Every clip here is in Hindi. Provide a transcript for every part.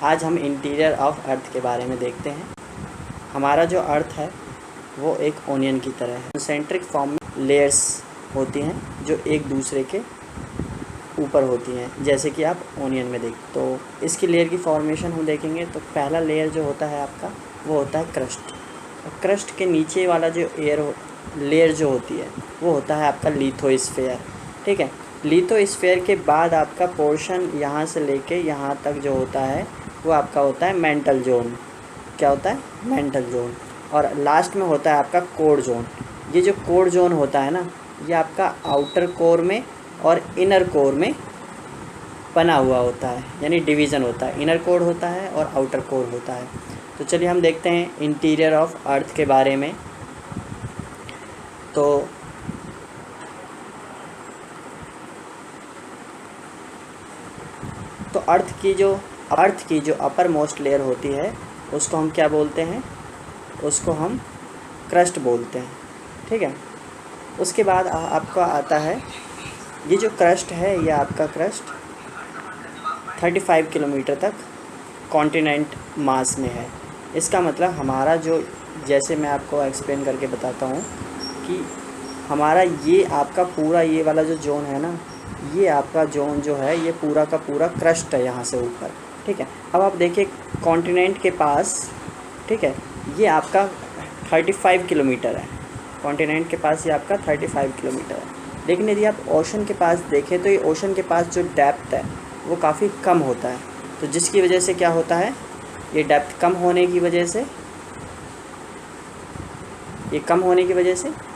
आज हम इंटीरियर ऑफ अर्थ के बारे में देखते हैं। हमारा जो अर्थ है वो एक ओनियन की तरह है। कंसेंट्रिक फॉर्म में लेयर्स होती हैं जो एक दूसरे के ऊपर होती हैं, जैसे कि आप ओनियन में देख। तो इसकी लेयर की फॉर्मेशन हम देखेंगे तो पहला लेयर जो होता है आपका वो होता है क्रस्ट। और क्रस्ट के नीचे वाला जो लेयर जो होती है वो होता है आपका लिथोस्फेयर। ठीक है, लिथोस्फेयर के बाद आपका पोर्शन यहाँ से लेके यहाँ तक जो होता है वो आपका होता है मेंटल जोन। क्या होता है? Mental zone. और लास्ट में होता है आपका कोर जोन। ये जो कोर जोन होता है ना, ये आपका आउटर कोर में और इनर कोर में बना हुआ होता है, यानी डिवीज़न होता है। इनर कोर होता है और आउटर कोर होता है। तो चलिए हम देखते हैं इंटीरियर ऑफ अर्थ के बारे में। तो अर्थ की जो अपर मोस्ट लेयर होती है उसको हम क्या बोलते हैं? उसको हम क्रस्ट बोलते हैं। ठीक है, उसके बाद आपका आता है ये जो क्रस्ट है, ये आपका क्रस्ट 35 किलोमीटर तक कॉन्टिनेंट मास में है। इसका मतलब हमारा जो, जैसे मैं आपको एक्सप्लेन करके बताता हूँ कि हमारा ये आपका पूरा ये वाला जो जोन है ना, ये आपका जोन जो है ये पूरा का पूरा क्रस्ट है यहाँ से ऊपर। ठीक है, अब आप देखिए कॉन्टिनेंट के पास, ठीक है, ये आपका 35 किलोमीटर है। कॉन्टिनेंट के पास ये आपका 35 किलोमीटर है। लेकिन यदि आप ओशन के पास देखें तो ये ओशन के पास जो डेप्थ है वो काफ़ी कम होता है। तो जिसकी वजह से क्या होता है, ये डेप्थ कम होने की वजह से,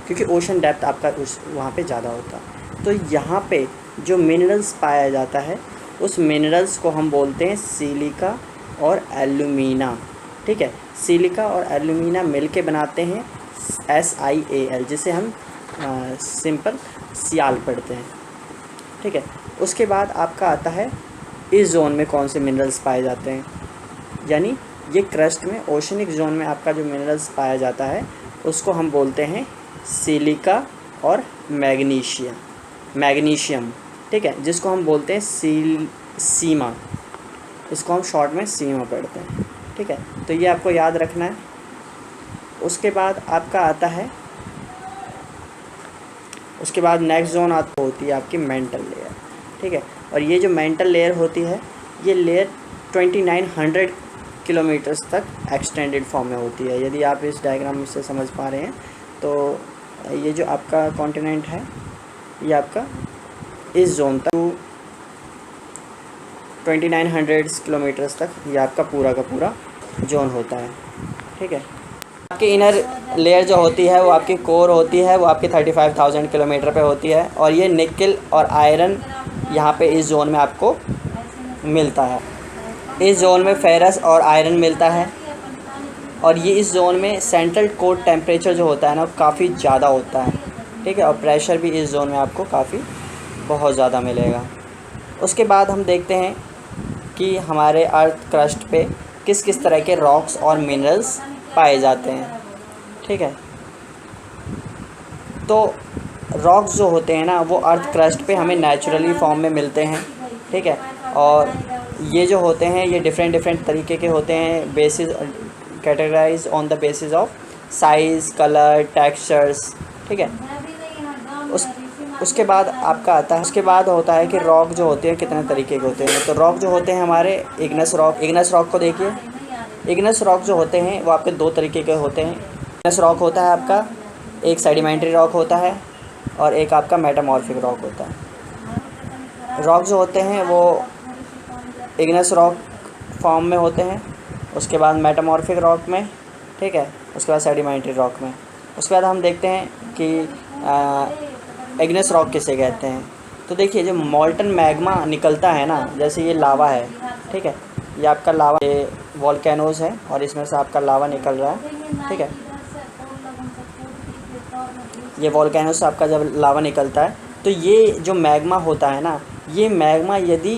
क्योंकि ओशन डेप्थ आपका वहाँ पे ज़्यादा होता है, तो यहाँ पे जो मिनरल्स पाया जाता है उस मिनरल्स को हम बोलते हैं सिलिका और एल्यूमिना। ठीक है, सिलिका और एल्यूमिना मिलके बनाते हैं SiAl, जिसे हम सिंपल सियाल पढ़ते हैं। ठीक है, उसके बाद आपका आता है इस जोन में कौन से मिनरल्स पाए जाते हैं, यानी ये क्रस्ट में ओशनिक जोन में आपका जो मिनरल्स पाया जाता है उसको हम बोलते हैं सिलिका और मैग्नीशियम। ठीक है, जिसको हम बोलते हैं सीमा। इसको हम शॉर्ट में सीमा पढ़ते हैं। ठीक है, तो ये आपको याद रखना है। उसके बाद आपका आता है, उसके बाद नेक्स्ट जोन होती है आपकी मेंटल लेयर। ठीक है, और ये जो मेंटल लेयर होती है ये लेयर 2900 किलोमीटर्स तक एक्सटेंडेड फॉर्म में होती है। यदि आप इस डायग्राम से समझ पा रहे हैं तो ये जो आपका कॉन्टिनेंट है ये आपका इस जोन तक 2900 किलोमीटर्स तक ये आपका पूरा का पूरा जोन होता है। ठीक है, आपकी इनर लेयर जो होती है वो आपकी कोर होती है, वो आपकी 35,000 किलोमीटर पे होती है। और ये निकल और आयरन यहाँ पे इस जोन में आपको मिलता है। इस जोन में फेरस और आयरन मिलता है। और ये इस जोन में सेंट्रल कोर टेम्परेचर जो होता है ना काफ़ी ज़्यादा होता है। ठीक है, और प्रेशर भी इस जोन में आपको बहुत ज़्यादा मिलेगा। उसके बाद हम देखते हैं कि हमारे अर्थ क्रस्ट पे किस किस तरह के रॉक्स और मिनरल्स पाए जाते हैं। ठीक है, तो रॉक्स जो होते हैं ना वो अर्थ क्रस्ट पे हमें नेचुरली फॉर्म में मिलते हैं। ठीक है, और ये जो होते हैं ये डिफरेंट तरीके के होते हैं, basis categorize on the basis of size, colour, textures. ठीक है, उसके बाद आपका आता है, उसके बाद होता है कि रॉक जो होते हैं कितने तरीके के होते हैं। तो रॉक जो होते हैं हमारे इग्नस रॉक को देखिए। इग्नस रॉक जो होते हैं वो आपके दो तरीके के होते हैं। इग्नस रॉक होता है आपका, एक सेडिमेंट्री रॉक होता है और एक आपका मेटामॉर्फिक रॉक होता है। रॉक जो होते हैं वो इग्नस रॉक फॉर्म में होते हैं, उसके बाद मेटामॉर्फिक रॉक में, ठीक है, उसके बाद सेडिमेंट्री रॉक में। उसके बाद हम देखते हैं कि इग्नस रॉक किसे कहते हैं। तो देखिए जो मॉल्टन मैग्मा निकलता है ना, जैसे ये लावा है, ठीक है, ये आपका लावा, ये वॉल्केनोज़ है और इसमें से आपका लावा निकल रहा है। ठीक है, ये वॉल्केनो से आपका जब लावा निकलता है तो ये जो मैग्मा होता है ना, ये मैग्मा यदि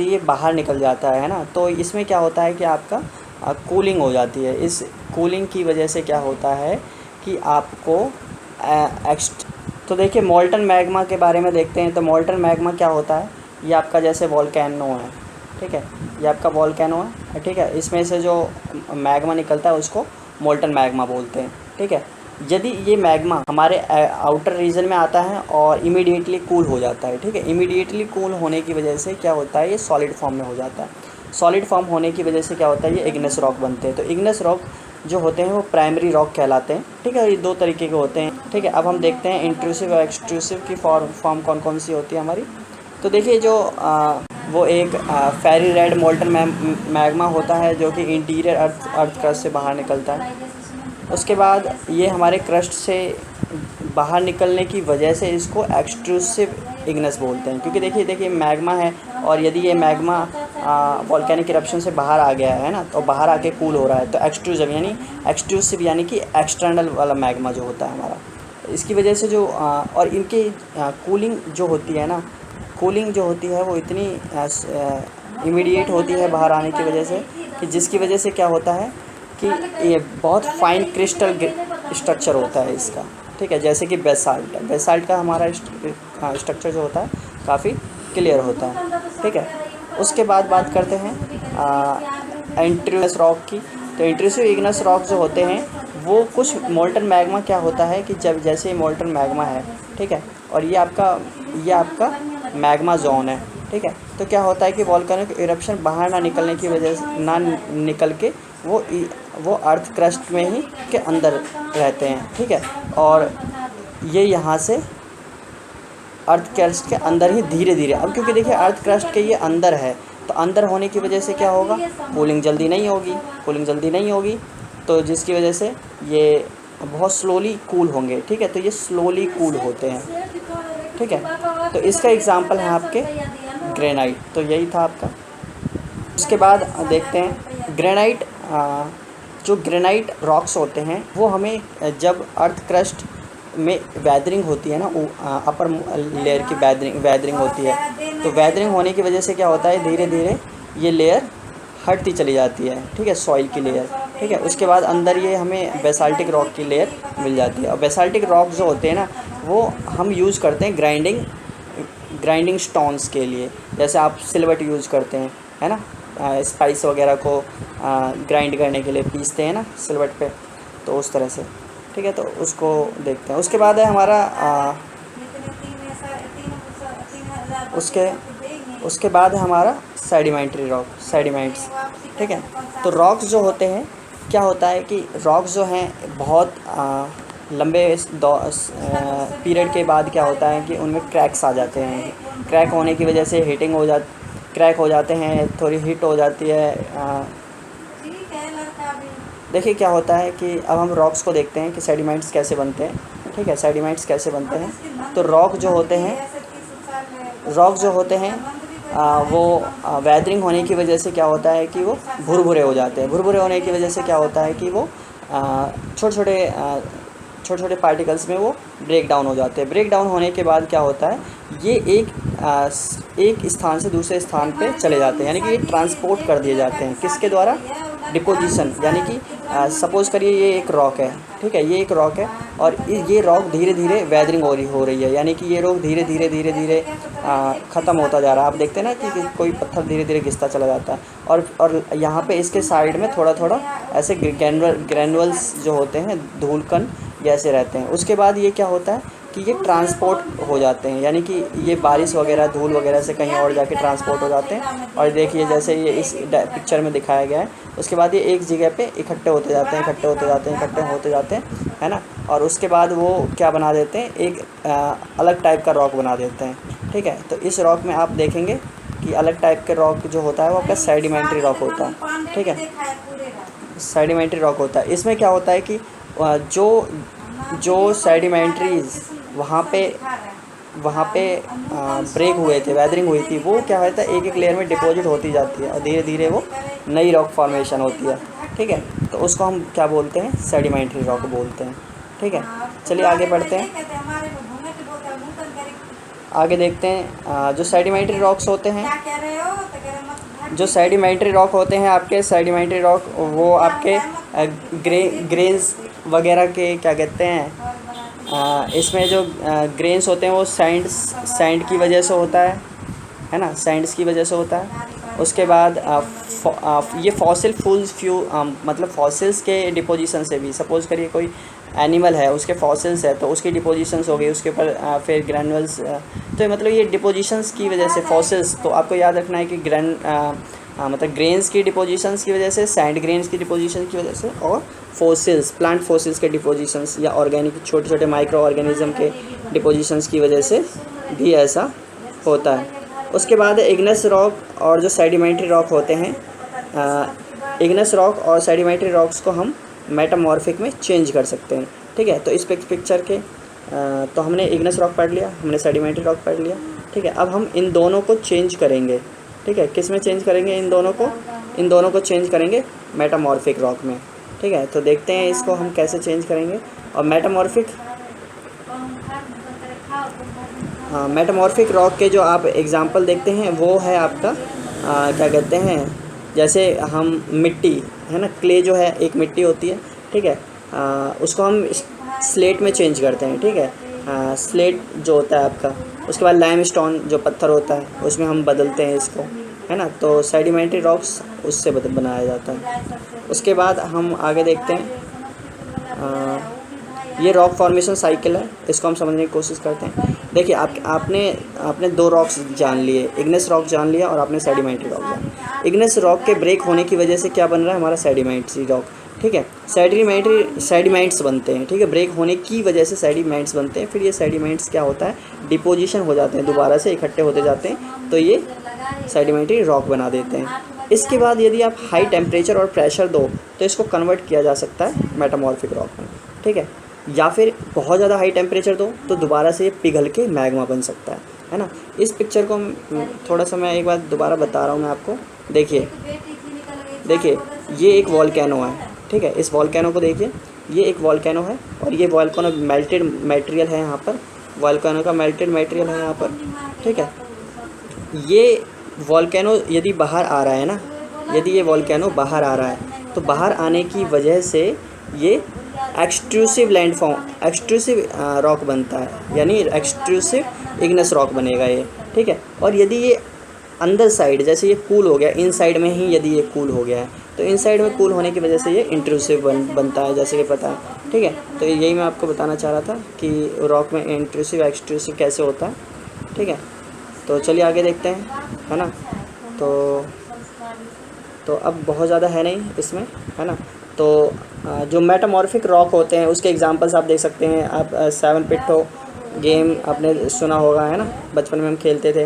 ये बाहर निकल जाता है ना, तो इसमें क्या होता है कि आपका कूलिंग हो जाती है। इस कूलिंग की वजह से क्या होता है कि आपको तो देखिए मॉल्टन मैग्मा के बारे में देखते हैं। तो मॉल्टन मैग्मा क्या होता है, ये आपका जैसे वॉल्केनो है, ठीक है, ये आपका वॉल्केनो है, ठीक है। इसमें से जो मैग्मा निकलता है उसको मोल्टन मैग्मा बोलते हैं, ठीक है। यदि ये मैग्मा हमारे आउटर रीजन में आता है और इमीडिएटली कूल हो जाता है, ठीक है, इमीडिएटली कूल होने की वजह से क्या होता है, ये सॉलिड फॉर्म में हो जाता है। सॉलिड फॉर्म होने की वजह से क्या होता है, ये इग्नेस रॉक बनते हैं। तो इग्नेस रॉक जो होते हैं वो प्राइमरी रॉक कहलाते हैं, ठीक है। ये दो तरीके के होते हैं, ठीक है। अब हम देखते हैं इंट्रूसिव और एक्सट्रूसिव की फॉर्म कौन कौन सी होती है हमारी। तो देखिए जो वो एक फेरी रेड मोल्टन मैग्मा होता है जो कि इंटीरियर अर्थ क्रस्ट से बाहर निकलता है। उसके बाद ये हमारे क्रस्ट से बाहर निकलने की वजह से इसको एक्सट्रूसिव इग्नेस बोलते हैं, क्योंकि देखिए मैग्मा है और यदि ये मैग्मा वॉल्केनिक इरप्शन से बाहर आ गया है ना, तो बाहर आके कूल हो रहा है, तो एक्सट्रूसिव यानी कि एक्सटर्नल वाला मैग्मा जो होता है हमारा, इसकी वजह से जो और इनकी कूलिंग जो होती है ना, कूलिंग जो होती है वो इतनी इमीडिएट होती है बाहर आने की वजह से, कि जिसकी वजह से क्या होता है कि ये बहुत फाइन क्रिस्टल स्ट्रक्चर होता है इसका, ठीक है। जैसे कि बेसाल्ट का हमारा स्ट्रक्चर जो होता है काफ़ी क्लियर होता है, ठीक है। उसके बाद बात करते हैं इंट्रूसिव रॉक की। तो इंट्रूसिव इग्नेस रॉक जो होते हैं वो कुछ मोल्टन मैग्मा क्या होता है कि जब जैसे मोल्टन मैग्मा है, ठीक है, और ये आपका मैग्मा जोन है, ठीक है। तो क्या होता है कि वॉल्केनिक इरप्शन बाहर ना निकलने की वजह से ना निकल के वो अर्थ क्रस्ट में ही के अंदर रहते हैं, ठीक है। और ये यहाँ से अर्थ क्रस्ट के अंदर ही धीरे धीरे, अब क्योंकि देखिए अर्थ क्रस्ट के ये अंदर है, तो अंदर होने की वजह से क्या होगा, कूलिंग जल्दी नहीं होगी, तो जिसकी वजह से ये बहुत स्लोली कूल होंगे, ठीक है। तो ये स्लोली कूल होते हैं, ठीक है। तो इसका एग्जांपल है आपके ग्रेनाइट। तो यही था आपका। उसके बाद देखते हैं ग्रेनाइट। जो ग्रेनाइट रॉक्स होते हैं वो हमें जब अर्थ क्रस्ट में वैदरिंग होती है ना, अपर लेयर की वैदरिंग होती है, तो वैदरिंग होने की वजह से क्या होता है, धीरे धीरे ये लेयर हटती चली जाती है, ठीक है, सॉइल की लेयर, ठीक है। उसके बाद अंदर ये हमें बेसाल्टिक रॉक की लेयर मिल जाती है। और बेसाल्टिक रॉक जो होते हैं ना वो हम यूज़ करते हैं ग्राइंडिंग स्टोन्स के लिए, जैसे आप सिलवट यूज़ करते हैं, है ना, स्पाइस वगैरह को ग्राइंड करने के लिए पीसते हैं ना सिलवट पे, तो उस तरह से, ठीक है। तो उसको देखते हैं। उसके बाद है हमारा उसके बाद है हमारा सेडिमेंट्री रॉक, सेडिमेंट्स, ठीक है। तो रॉक्स जो होते हैं, क्या होता है कि रॉक्स जो हैं बहुत लंबे पीरियड के बाद क्या होता है कि उनमें क्रैक्स आ जाते हैं। क्रैक होने की वजह से क्रैक हो जाते हैं, थोड़ी हीट हो जाती है। देखिए क्या होता है कि अब हम रॉक्स को देखते हैं कि सेडिमेंट्स कैसे बनते हैं, ठीक है, सेडिमेंट्स कैसे बनते हैं। तो रॉक जो होते हैं वो वैदरिंग होने की वजह से क्या होता है कि वो भुरभुरे हो जाते हैं। भुरभुरे होने की वजह से क्या होता है कि वो छोटे छोटे पार्टिकल्स में वो ब्रेक डाउन हो जाते हैं। ब्रेक डाउन होने के बाद क्या होता है, ये एक स्थान से दूसरे स्थान पे चले जाते हैं, यानी कि ये ट्रांसपोर्ट कर दिए जाते हैं। किसके द्वारा, डिपोजिशन, यानी कि सपोज़ करिए ये एक रॉक है, ठीक है, ये एक रॉक है और ये रॉक धीरे धीरे वैदरिंग हो रही है, यानी कि ये रॉक धीरे धीरे ख़त्म होता जा रहा है। आप देखते हैं ना कि कोई पत्थर धीरे धीरे घिसता चला जाता है, और यहाँ पे इसके साइड में थोड़ा थोड़ा ऐसे ग्रैनुअल्स जो होते हैं, धूल कण जैसे रहते हैं। उसके बाद ये क्या होता है कि ये ट्रांसपोर्ट हो जाते हैं, यानी कि ये बारिश वगैरह, धूल वगैरह से कहीं और जाके ट्रांसपोर्ट हो जाते हैं। और देखिए जैसे ये इस पिक्चर में दिखाया गया है, उसके बाद ये एक जगह पे इकट्ठे होते जाते हैं, है ना। और उसके बाद वो क्या बना देते हैं, एक अलग टाइप का रॉक बना देते हैं, ठीक है। तो इस रॉक में आप देखेंगे कि अलग टाइप के रॉक जो होता है वो आपका सेडिमेंट्री रॉक होता है, ठीक है, सेडिमेंट्री रॉक होता है। इसमें क्या होता है कि जो सेडिमेंट्रीज वहाँ पे ब्रेक हुए थे, वैदरिंग हुई थी, वो क्या होता है एक एक लेयर में डिपॉजिट होती जाती है और धीरे धीरे वो नई रॉक फॉर्मेशन होती है, ठीक है। तो उसको हम क्या बोलते हैं, सेडिमेंट्री रॉक बोलते हैं, ठीक है। चलिए आगे बढ़ते हैं, आगे देखते हैं जो सेडिमेंट्री रॉक्स होते हैं। जो सेडिमेंट्री रॉक होते हैं आपके, सेडिमेंट्री रॉक वो आपके ग्रेन्स वगैरह के क्या कहते हैं, इसमें जो ग्रेन्स होते हैं वो सैंड की वजह से होता है, है ना, सैंड्स की वजह से होता है। उसके बाद ये फॉसिल फूल्स मतलब फॉसिल्स के डिपोजिशन से भी, सपोज़ करिए कोई एनिमल है, उसके फॉसिल्स है तो उसकी डिपोजिशंस हो गई, उसके ऊपर फिर ग्रैनुअल्स, तो मतलब ये डिपोजिशंस की वजह से फॉसिल्स, तो आपको याद रखना है कि मतलब ग्रेन्स की डिपोजिशंस की वजह से, सैंड ग्रेन्स की डिपोजिशन की वजह से, और फॉसिल्स, प्लांट फॉसिल्स के डिपोजिशंस या ऑर्गेनिक छोटे छोटे माइक्रो ऑर्गेनिज्म के डिपोजिशंस की वजह से भी ऐसा होता है। उसके बाद इग्नेस रॉक और जो सेडिमेंट्री रॉक होते हैं, इग्नेस रॉक और सेडिमेंट्री रॉक्स को हम मेटामॉर्फिक में चेंज कर सकते हैं। ठीक है, तो इस पिक्चर के तो हमने इग्नेस रॉक पढ़ लिया, हमने सेडिमेंट्री रॉक पढ़ लिया। ठीक है, अब हम इन दोनों को चेंज करेंगे। ठीक है, किस में चेंज करेंगे? इन दोनों को चेंज करेंगे मेटामॉर्फिक रॉक में। ठीक है, तो देखते हैं इसको हम कैसे चेंज करेंगे। और मेटामॉर्फिक रॉक के जो आप एग्जांपल देखते हैं वो है आपका क्या कहते हैं, जैसे हम मिट्टी है ना, क्ले जो है एक मिट्टी होती है। ठीक है, उसको हम स्लेट में चेंज करते हैं। ठीक है, स्लेट जो होता है आपका, उसके बाद लाइमस्टोन जो पत्थर होता है उसमें हम बदलते हैं इसको, है ना, तो सेडिमेंट्री रॉक्स उससे बनाया जाता है। उसके बाद हम आगे देखते हैं, ये रॉक फॉर्मेशन साइकिल है, इसको हम समझने की कोशिश करते हैं। देखिए आपने दो रॉक्स जान लिए, इग्नेस रॉक जान लिया और आपने सेडिमेंट्री रॉक जान। इग्नेस रॉक के ब्रेक होने की वजह से क्या बन रहा है? हमारा सेडिमेंट्री रॉक। ठीक है, सेडिमेंट्स बनते हैं। ठीक है, ब्रेक होने की वजह से सेडिमेंट्स बनते हैं। फिर ये सेडिमेंट्स क्या होता है? डिपोजिशन हो जाते हैं, दोबारा से इकट्ठे होते जाते हैं, तो ये सेडिमेंट्री रॉक बना देते हैं। इसके बाद यदि आप हाई टेम्परेचर और प्रेशर दो तो इसको कन्वर्ट किया जा सकता है मेटामॉर्फिक रॉक में। ठीक है, या फिर बहुत ज़्यादा हाई टेम्परेचर दो तो दोबारा से ये पिघल के मैग्मा बन सकता है ना। इस पिक्चर को थोड़ा सा मैं एक बार दोबारा बता रहा हूँ मैं आपको। देखिए ये एक वॉल्केनो है। ठीक है, इस वॉल्केनो को देखिए, ये एक वॉल्केनो है और ये वॉल्केनो मेल्टेड मटेरियल है यहाँ पर, वॉल्केनो का मेल्टेड मटेरियल है यहाँ पर। ठीक है, ये वॉल्केनो यदि बाहर आ रहा है ना, यदि ये वॉल्केनो बाहर आ रहा है तो बाहर आने की वजह से ये एक्सट्रूसिव एक्सट्रूसिव रॉक बनता है, यानी एक्सट्रूसिव इग्नेस रॉक बनेगा ये। ठीक है, और यदि ये अंदर साइड, जैसे ये कूल हो गया, इन साइड में ही यदि ये कूल हो गया है तो इन साइड में कूल होने की वजह से ये इंट्रूसिव बनता है, जैसे कि पता है। ठीक है, तो यही मैं आपको बताना चाह रहा था कि रॉक में इंट्रूसिव एक्सट्रूसिव कैसे होता है। ठीक है, तो चलिए आगे देखते हैं, है ना। तो अब बहुत ज़्यादा है नहीं इसमें, है ना। तो जो मेटामॉर्फिक रॉक होते हैं उसके एग्जांपल्स आप देख सकते हैं। आप 7 पिट्ठो गेम आपने सुना होगा, है ना, बचपन में हम खेलते थे,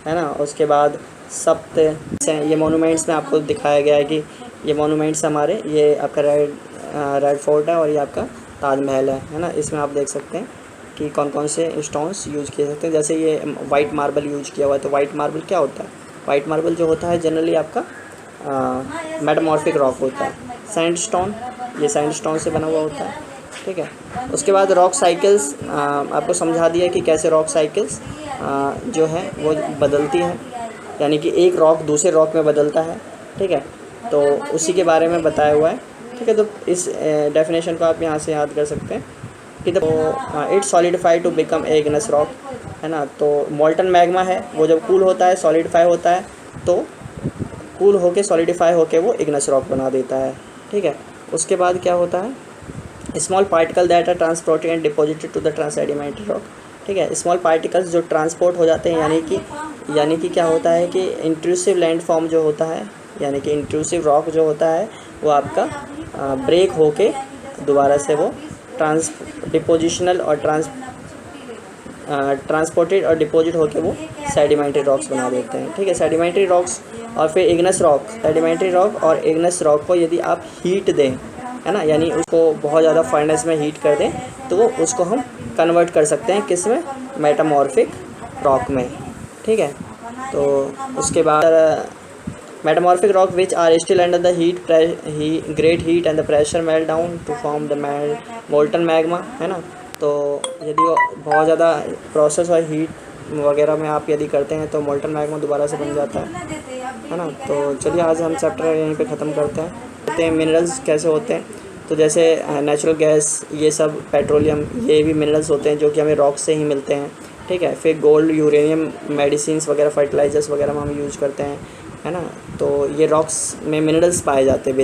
है ना। उसके बाद सप्त, ये मोनूमेंट्स में आपको दिखाया गया है कि ये मोनूमेंट्स हमारे, ये आपका रेड फोर्ट है और ये आपका ताजमहल है ना। इसमें आप देख सकते हैं कि कौन कौन से स्टोन्स यूज़ किए सकते हैं। जैसे ये वाइट मार्बल यूज किया हुआ है, तो वाइट मार्बल क्या होता है? वाइट मार्बल जो होता है जनरली आपका मेटामॉर्फिक रॉक होता है। सैंडस्टोन, ये सैंडस्टोन से बना हुआ होता है। ठीक है, उसके बाद रॉक साइकिल्स आपको समझा दिया कि कैसे रॉक साइकिल्स जो है वो बदलती है, यानी कि एक रॉक दूसरे रॉक में बदलता है। ठीक है, तो उसी के बारे में बताया हुआ है। ठीक है, तो इस डेफिनेशन को आप यहाँ से याद कर सकते हैं कि it solidify to become a igneous rock, है ना। तो मॉल्टन मैग्मा है वो जब कूल होता है, सॉलिडिफाई होता है, तो कूल होके सॉलिडिफाई होके वो इग्नेस रॉक बना देता है। ठीक है, उसके बाद क्या होता है? Small particle that are transported and deposited to the sedimentary rock. ठीक है, स्मॉल पार्टिकल्स जो ट्रांसपोर्ट हो जाते हैं, यानी कि क्या होता है कि इंट्रूसिव लैंडफॉर्म जो होता है, यानी कि इंट्रूसिव रॉक जो होता है वो आपका ब्रेक होके दोबारा से वो डिपोजिशनल और ट्रांसपोर्टेड और डिपॉजिट होके वो सेडिमेंट्री रॉक्स बना देते हैं। ठीक है, सेडिमेंट्री रॉक्स और फिर इग्नेस रॉक, सेडिमेंट्री रॉक और इग्नेस रॉक को यदि आप हीट दें, है ना, यानी उसको बहुत ज़्यादा फर्नेस में हीट कर दें तो उसको हम कन्वर्ट कर सकते हैं किस में? मेटामॉर्फिक रॉक में। ठीक है, तो उसके बाद metamorphic rock which are still under the great heat and the pressure melt down to form the molten magma, है ना। तो यदि वो बहुत ज़्यादा प्रोसेस और हीट वगैरह में आप यदि करते हैं तो मोल्टन मैग्मा दोबारा से बन जाता है ना। तो चलिए आज हम चैप्टर यहीं पे ख़त्म करते हैं। मिनरल्स कैसे होते हैं, तो जैसे नेचुरल गैस, ये सब पेट्रोलियम, ये भी मिनरल्स होते हैं जो कि हमें रॉक से ही मिलते हैं, ठीक है। फिर गोल्ड, यूरेनियम मेडिसिन्स वगैरह, फर्टिलाइजर्स वगैरह में हम यूज करते हैं, है ना। तो ये रॉक्स में मिनरल्स पाए जाते हैं।